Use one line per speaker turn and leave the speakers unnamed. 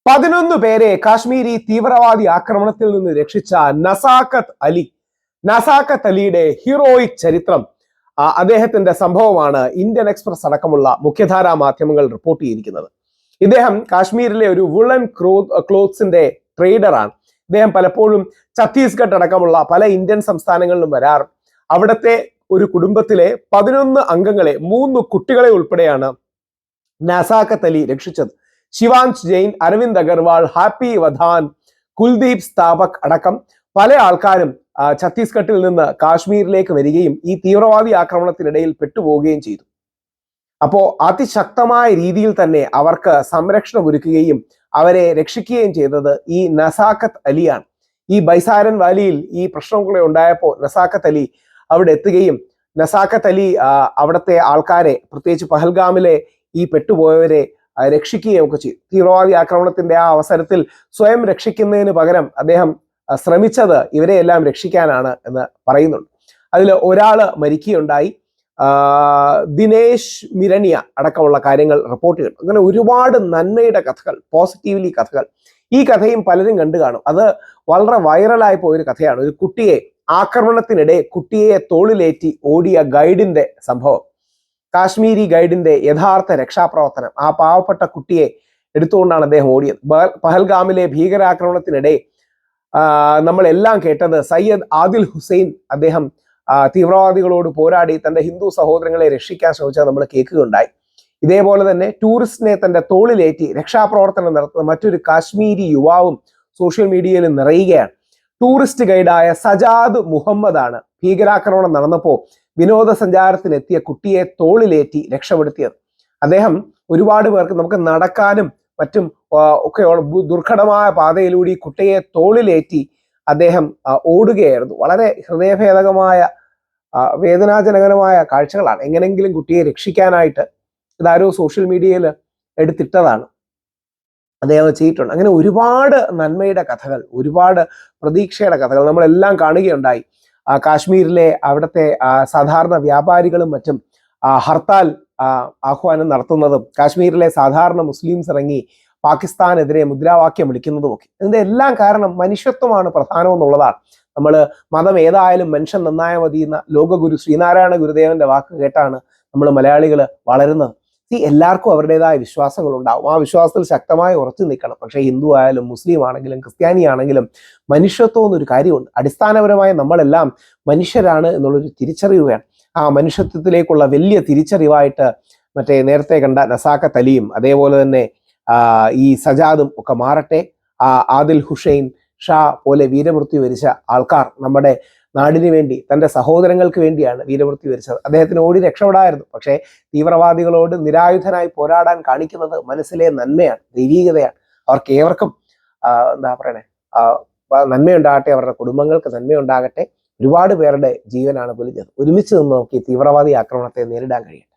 11 പേരെ കാശ്മീരി തീവ്രവാദി ആക്രമണത്തിൽ നിന്ന് രക്ഷിച്ച നസാക്കത്ത് അലിയുടെ ഹീറോയിക് ചരിത്രം, അദ്ദേഹത്തിന്റെ സംഭവമാണ് ഇന്ത്യൻ എക്സ്പ്രസ് അടക്കമുള്ള മുഖ്യധാരാ മാധ്യമങ്ങൾ റിപ്പോർട്ട് ചെയ്തിരിക്കുന്നത്. ഇദ്ദേഹം കാശ്മീരിലെ ഒരു വുളൻ ക്ലോത്ത്സിന്റെ ട്രേഡറാണ്. ഇദ്ദേഹം പലപ്പോഴും ഛത്തീസ്ഗഡ് അടക്കമുള്ള പല ഇന്ത്യൻ സംസ്ഥാനങ്ങളിലും വരാറ്. അവിടുത്തെ ഒരു കുടുംബത്തിലെ 11 അംഗങ്ങളെ 3 കുട്ടികളെ ഉൾപ്പെടെയാണ് നസാക്കത്ത് അലി രക്ഷിച്ചത്. ശിവാൻഷ് ജെയിൻ, അരവിന്ദ് അഗർവാൾ, ഹാപ്പി വധാൻ, കുൽദീപ് സ്ഥാപക് അടക്കം പല ആൾക്കാരും ഛത്തീസ്ഗഡിൽ നിന്ന് കാശ്മീരിലേക്ക് വരികയും ഈ തീവ്രവാദി ആക്രമണത്തിനിടയിൽ പെട്ടുപോവുകയും ചെയ്തു. അപ്പോ അതിശക്തമായ രീതിയിൽ തന്നെ അവർക്ക് സംരക്ഷണം ഒരുക്കുകയും അവരെ രക്ഷിക്കുകയും ചെയ്തത് ഈ നസാക്കത്ത് അലിയാണ്. ഈ ബൈസാരൻ വാലിയിൽ ഈ പ്രശ്നങ്ങളെ ഉണ്ടായപ്പോൾ നസാക്കത്ത് അലി അവിടെ എത്തുകയും നസാക്കത്ത് അലി അവിടുത്തെ ആൾക്കാരെ, പ്രത്യേകിച്ച് പഹൽഗാമിലെ ഈ പെട്ടുപോയവരെ രക്ഷിക്കുകയും ഒക്കെ ചെയ്തു. തീവ്രവാദി ആക്രമണത്തിന്റെ ആ അവസരത്തിൽ സ്വയം രക്ഷിക്കുന്നതിന് പകരം അദ്ദേഹം ശ്രമിച്ചത് ഇവരെ എല്ലാം രക്ഷിക്കാനാണ് എന്ന് പറയുന്നുണ്ട്. അതിൽ ഒരാള് മരിക്കുകയുണ്ടായി. ദിനേശ് മിരണിയ അടക്കമുള്ള കാര്യങ്ങൾ റിപ്പോർട്ട് ചെയ്തു. അങ്ങനെ ഒരുപാട് നന്മയുടെ കഥകൾ, പോസിറ്റീവ്ലി കഥകൾ. ഈ കഥയും പലരും കണ്ടു കാണും. അത് വളരെ വൈറലായി പോയൊരു കഥയാണ്. ഒരു കുട്ടിയെ ആക്രമണത്തിനിടെ കുട്ടിയെ തോളിലേറ്റി ഓടിയ ഗൈഡിന്റെ സംഭവം. കാശ്മീരി ഗൈഡിന്റെ യഥാർത്ഥ രക്ഷാപ്രവർത്തനം. ആ പാവപ്പെട്ട കുട്ടിയെ എടുത്തുകൊണ്ടാണ് അദ്ദേഹം ഓടിയത്. പഹൽഗാമിലെ ഭീകരാക്രമണത്തിനിടെ നമ്മളെല്ലാം കേട്ടത് സയ്യദ് ആദിൽ ഹുസൈൻ അദ്ദേഹം തീവ്രവാദികളോട് പോരാടി തന്റെ ഹിന്ദു സഹോദരങ്ങളെ രക്ഷിക്കാൻ ശ്രമിച്ചാൽ നമ്മൾ കേൾക്കുകയുണ്ടായി. ഇതേപോലെ തന്നെ ടൂറിസ്റ്റിനെ തന്റെ തോളിലേറ്റി രക്ഷാപ്രവർത്തനം നടത്തുന്ന മറ്റൊരു കാശ്മീരി യുവാവും സോഷ്യൽ മീഡിയയിൽ നിറയുകയാണ്. ടൂറിസ്റ്റ് ഗൈഡായ സജാദ് മുഹമ്മദാണ് ഭീകരാക്രമണം നടന്നപ്പോൾ വിനോദസഞ്ചാരത്തിനെത്തിയ കുട്ടിയെ തോളിലേറ്റി രക്ഷപ്പെടുത്തിയത്. അദ്ദേഹം ഒരുപാട് പേർക്ക് നമുക്ക് നടക്കാനും മറ്റും ഒക്കെ ദുർഘടമായ പാതയിലൂടെ ഈ കുട്ടിയെ തോളിലേറ്റി അദ്ദേഹം ഓടുകയായിരുന്നു. വളരെ ഹൃദയഭേദകമായ വേദനാജനകമായ കാഴ്ചകളാണ്. എങ്ങനെങ്കിലും കുട്ടിയെ രക്ഷിക്കാനായിട്ട് ഇതാരോ സോഷ്യൽ മീഡിയയിൽ എടുത്തിട്ടതാണ്, അദ്ദേഹം ചെയ്തിട്ടുണ്ട്. അങ്ങനെ ഒരുപാട് നന്മയുടെ കഥകൾ, ഒരുപാട് പ്രതീക്ഷയുടെ കഥകൾ നമ്മളെല്ലാം കാണുകയുണ്ടായി. കാശ്മീരിലെ അവിടുത്തെ സാധാരണ വ്യാപാരികളും മറ്റും ഹർത്താൽ ആഹ്വാനം നടത്തുന്നതും കാശ്മീരിലെ സാധാരണ മുസ്ലിംസ് ഇറങ്ങി പാകിസ്ഥാനെതിരെ മുദ്രാവാക്യം വിളിക്കുന്നതും ഒക്കെ. ഇതിന്റെ എല്ലാം കാരണം മനുഷ്യത്വമാണ് പ്രധാനം എന്നുള്ളതാണ്. നമ്മൾ മതം ഏതായാലും മനുഷ്യൻ നന്നായ മതി എന്ന ലോകഗുരു ശ്രീനാരായണ ഗുരുദേവന്റെ വാക്ക് കേട്ടാണ് നമ്മൾ മലയാളികൾ വളരുന്നത്. എല്ലാവർക്കും അവരുടേതായ വിശ്വാസങ്ങൾ ഉണ്ടാവും. ആ വിശ്വാസത്തിൽ ശക്തമായി ഉറച്ചു നിൽക്കണം. പക്ഷേ ഹിന്ദു ആയാലും മുസ്ലിം ആണെങ്കിലും ക്രിസ്ത്യാനി ആണെങ്കിലും മനുഷ്യത്വം എന്നൊരു കാര്യമുണ്ട്. അടിസ്ഥാനപരമായി നമ്മളെല്ലാം മനുഷ്യരാണ് എന്നുള്ളൊരു തിരിച്ചറിവ് വേണം. ആ മനുഷ്യത്വത്തിലേക്കുള്ള വലിയ തിരിച്ചറിവായിട്ട് മറ്റേ നേരത്തെ കണ്ട നസാക്കത്ത് അലിയും അതേപോലെ തന്നെ ഈ സജാദും ഒക്കെ മാറട്ടെ. ആദിൽ ഹുസൈൻ ഷാ പോലെ വീരമൃത്യു വരിച്ച ആൾക്കാർ നമ്മുടെ നാടിന് വേണ്ടി, തൻ്റെ സഹോദരങ്ങൾക്ക് വേണ്ടിയാണ് വീരമൃത്യു വരിച്ചത്. അദ്ദേഹത്തിന് ഓടി രക്ഷപ്പെടായിരുന്നു. പക്ഷേ തീവ്രവാദികളോട് നിരായുധനായി പോരാടാൻ കാണിക്കുന്നത് മനസ്സിലെ നന്മയാണ്, ദൈവീകതയാണ്. അവർക്ക് ഏവർക്കും എന്താ പറയണേ, നന്മയുണ്ടാകട്ടെ, അവരുടെ കുടുംബങ്ങൾക്ക് നന്മയുണ്ടാകട്ടെ. ഒരുപാട് പേരുടെ ജീവനാണ് പൊലിഞ്ഞത്. ഒരുമിച്ച് നിന്ന് നമുക്ക് ഈ തീവ്രവാദി ആക്രമണത്തെ നേരിടാൻ കഴിയും.